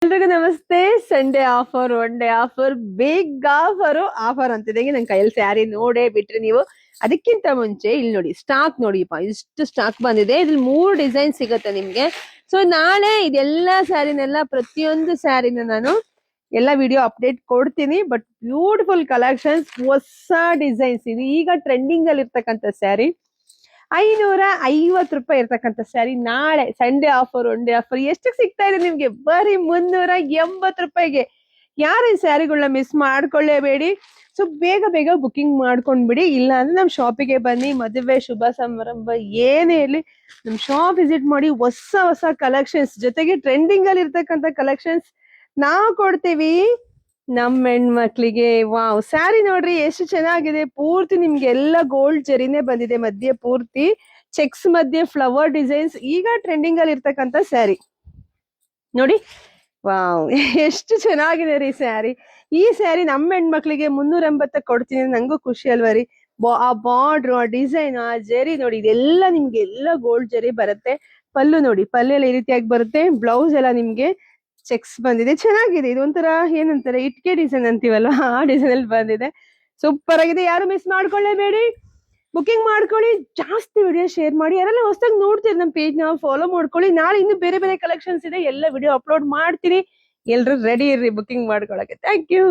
ಎಲ್ರಿಗೂ ನಮಸ್ತೆ. Sunday offer, one day offer, big offer ಅಂತಿದೆ. ನನ್ ಕೈಯಲ್ಲಿ ಸ್ಯಾರಿ ನೋಡೇ ಬಿಟ್ರಿ ನೀವು. ಅದಕ್ಕಿಂತ ಮುಂಚೆ ಇಲ್ಲಿ ನೋಡಿ, ಸ್ಟಾಕ್ ನೋಡಿಪ್ಪ, ಇಷ್ಟು ಸ್ಟಾಕ್ ಬಂದಿದೆ. ಇದ್ರಲ್ಲಿ 3 ಡಿಸೈನ್ ಸಿಗುತ್ತೆ ನಿಮ್ಗೆ. ಸೊ ನಾಳೆ ಇದೆಲ್ಲ ಸ್ಯಾರಿನೆಲ್ಲ, ಪ್ರತಿಯೊಂದು ಸ್ಯಾರಿನ ನಾನು ಎಲ್ಲ ವಿಡಿಯೋ ಅಪ್ಡೇಟ್ ಕೊಡ್ತೀನಿ. ಬಟ್ ಬ್ಯೂಟಿಫುಲ್ ಕಲೆಕ್ಷನ್ಸ್, ಹೊಸ ಡಿಸೈನ್ಸ್ ಇದು. ಈಗ ಟ್ರೆಂಡಿಂಗ್ ಅಲ್ಲಿ ಇರ್ತಕ್ಕಂಥ ಸ್ಯಾರಿ 550 ರೂಪಾಯಿ ಇರ್ತಕ್ಕಂಥ ಸ್ಯಾರಿ ನಾಳೆ Sunday offer, one day offer ಎಷ್ಟಕ್ಕೆ ಸಿಗ್ತಾ ಇದೆ ನಿಮ್ಗೆ? ಬರೀ 380 ರೂಪಾಯಿಗೆ. ಯಾರು ಈ ಸ್ಯಾರಿಗಳನ್ನ ಮಿಸ್ ಮಾಡ್ಕೊಳ್ಳೇಬೇಡಿ. ಸೊ ಬೇಗ ಬೇಗ ಬುಕಿಂಗ್ ಮಾಡ್ಕೊಂಡ್ಬಿಡಿ. ಇಲ್ಲ ಅಂದ್ರೆ ನಮ್ ಶಾಪಿಗೆ ಬನ್ನಿ. ಮದುವೆ, ಶುಭ ಸಮಾರಂಭ ಏನೇ ಇರ್ಲಿ, ನಮ್ ಶಾಪ್ ವಿಸಿಟ್ ಮಾಡಿ. ಹೊಸ ಹೊಸ ಕಲೆಕ್ಷನ್ಸ್ ಜೊತೆಗೆ ಟ್ರೆಂಡಿಂಗ್ ಅಲ್ಲಿ ಇರ್ತಕ್ಕಂಥ ಕಲೆಕ್ಷನ್ಸ್ ನಾವು ಕೊಡ್ತೀವಿ ನಮ್ ಹೆಣ್ಮಕ್ಳಿಗೆ. ವಾವ್, ಸ್ಯಾರಿ ನೋಡ್ರಿ ಎಷ್ಟು ಚೆನ್ನಾಗಿದೆ. ಪೂರ್ತಿ ನಿಮ್ಗೆ ಎಲ್ಲ ಗೋಲ್ಡ್ ಜರಿನೇ ಬಂದಿದೆ. ಮಧ್ಯೆ ಪೂರ್ತಿ ಚೆಕ್ಸ್ ಮಧ್ಯೆ ಫ್ಲವರ್ ಡಿಸೈನ್ಸ್, ಈಗ ಟ್ರೆಂಡಿಂಗ್ ಅಲ್ಲಿ ಇರ್ತಕ್ಕಂಥ ಸ್ಯಾರಿ ನೋಡಿ. ವಾವ್, ಎಷ್ಟು ಚೆನ್ನಾಗಿದೆ ರೀ ಸ್ಯಾರಿ. ಈ ಸ್ಯಾರಿ ನಮ್ಮ ಹೆಣ್ಮಕ್ಳಿಗೆ 380 ಕೊಡ್ತೀನಿ. ನಂಗೂ ಖುಷಿ ಅಲ್ವಾ ರೀ. ಆ ಬಾರ್ಡ್ರು, ಆ ಡಿಸೈನ್, ಆ ಜರಿ ನೋಡಿ, ಇದೆಲ್ಲ ನಿಮ್ಗೆ ಎಲ್ಲ ಗೋಲ್ಡ್ ಜರಿ ಬರುತ್ತೆ. ಪಲ್ಲು ನೋಡಿ, ಪಲ್ಲು ಎಲ್ಲ ಈ ರೀತಿಯಾಗಿ ಬರುತ್ತೆ. ಬ್ಲೌಸ್ ಎಲ್ಲ ನಿಮ್ಗೆ ಚೆಕ್ಸ್ ಬಂದಿದೆ. ಚೆನ್ನಾಗಿದೆ. ಇದು ಒಂಥರ ಏನಂತಾರೆ, ಇಟ್ಕೆ ಡಿಸೈನ್ ಅಂತೀವಲ್ಲ, ಆ ಡಿಸೈನ್ ಅಲ್ಲಿ ಬಂದಿದೆ. ಸೂಪರ್ ಆಗಿದೆ. ಯಾರು ಮಿಸ್ ಮಾಡ್ಕೊಳ್ಳೇಬೇಡಿ. ಬುಕಿಂಗ್ ಮಾಡ್ಕೊಳ್ಳಿ. ಜಾಸ್ತಿ ವಿಡಿಯೋ ಶೇರ್ ಮಾಡಿ. ಯಾರೆಲ್ಲ ಹೊಸದಾಗಿ ನೋಡ್ತೀರಿ ನಮ್ಮ ಪೇಜ್ ನ ಫಾಲೋ ಮಾಡ್ಕೊಳ್ಳಿ. ನಾಳೆ ಇನ್ನು ಬೇರೆ ಬೇರೆ ಕಲೆಕ್ಷನ್ಸ್ ಇದೆ, ಎಲ್ಲ ವಿಡಿಯೋ ಅಪ್ಲೋಡ್ ಮಾಡ್ತೀನಿ. ಎಲ್ರು ರೆಡಿ ಇರ್ರಿ ಬುಕಿಂಗ್ ಮಾಡ್ಕೊಳಕ್ಕೆ. Thank you.